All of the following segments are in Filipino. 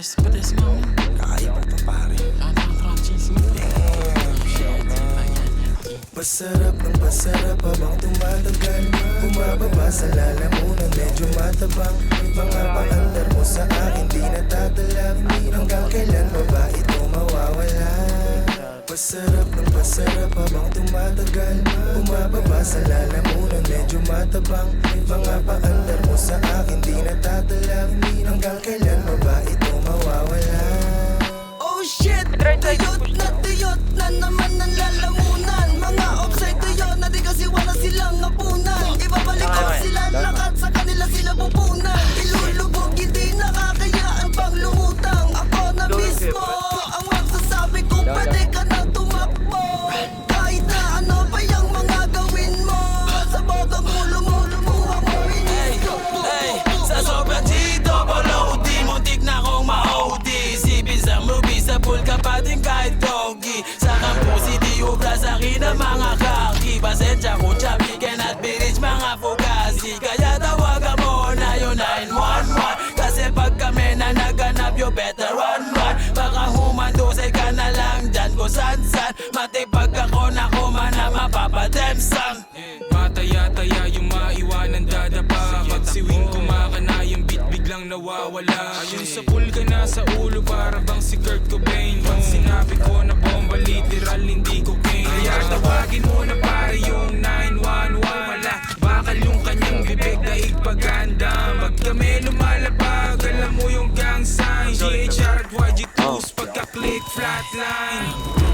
Pates nga man. Kakaiba to pare. Cheesy. Pasarap ng pasarap habang tumatagal. Bumababa sa lalamunan, medyo matabang. Mga paandar mo sa akin, di natatalab. Hanggang kailan ba ba ito mawawala? Pasarap ng pasarap habang tumatagal. Bumababa sa lalamunan, medyo matabang. Mga paandar mo sa akin, di natatalab. Hanggang kailan ba ba ito mawawala? Oh shit! Tuyot na naman ang lalamunan. Mga offside tuyo na di kasi wala silang apunan. Ibabalik ko sila lakat, sa kanila sila pupunan. Ilulubog, hindi nakakayaan pang lumutang. Ako na mismo ang magsasabi kung pwede ka nang tumakbo. Kahit na ano pa yung mga gawin mo. Sa botong ulo mo, lumuha mo inisko. Sa sobrang G-double-O-D, muntik na kong ma-OD. Sipin sa movie, sa pool ka pa din kahit doggy. Sa kampusi, di ubra sa akin ang mga kaki. Pasensya ko, chubby, cannot be rich, mga fugazi. Kaya tawagan mo na yung 911. Kasi pag kami na naganap, you better run. Baka humandusay ka na lang dyan kung san-san. Matipag ako na kumana, mapapademsam. Mataya-taya yung maiwanan dadapa. Magsiwing kumakana yung beat biglang nawawala. Ayun sa pool ka na sa ulo para bang si Kurt Cobain. Pag sinabi ko na bomba literal hindi cocaine. Kaya tawagin mo na pare yung 911. Wala bakal yung kanyang bibig daig paganda. Pag kami lumalapag alam mo yung gang sign. GHR at YG2s pagka-click flatline.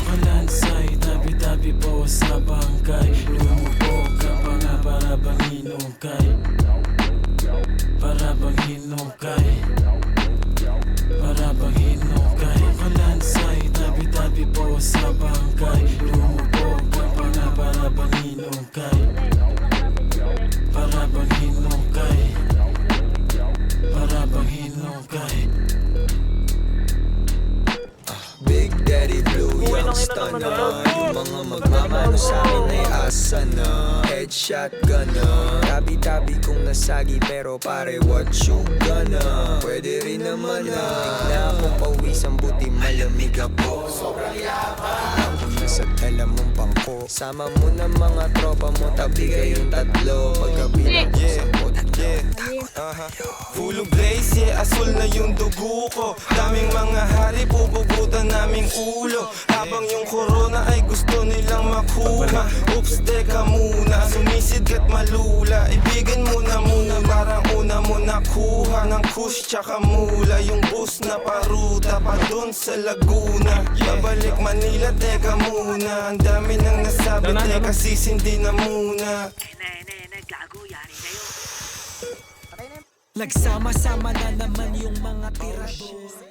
Palansay, tabi-tabi po sa bangkay. Lumubog ka pa nga para bang hinukay. Para bang hinukay. Para bang hinukay. Palansay, tabi-tabi po sa bangkay. Lumubog ka pa nga para bang hinukay. Para bang hinukay. Para bang hinukay. Big Daddy Blue, young stunner. Yung mga magmamano sa akin ay asa na. Headshot gunner. Tabi-tabi kong nasagi pero pare what you gonna? Pwede rin naman na na akong pawisan buti malamig ako. Sobrang yabang ako nasa dala mong bangko. Sama mo na mga tropa mo, tabi kayong tatlo. Pagkabilang ko sa pot, Full of blaze, yeah, asul na yung dugo ko. Daming mga hari, pupugutan naming ulo. Habang yung corona ay gusto nilang makuha. Oops, teka muna, sumisid ka't malula. Ibigin mo na muna, parang una mo nakuha. Ng kush tsaka mula, yung bus na paruta pa dun sa Laguna. Babalik Manila, teka muna. Ang dami nang nasabi, teka sisindi na muna. Nagsama-sama na naman yung mga tirador.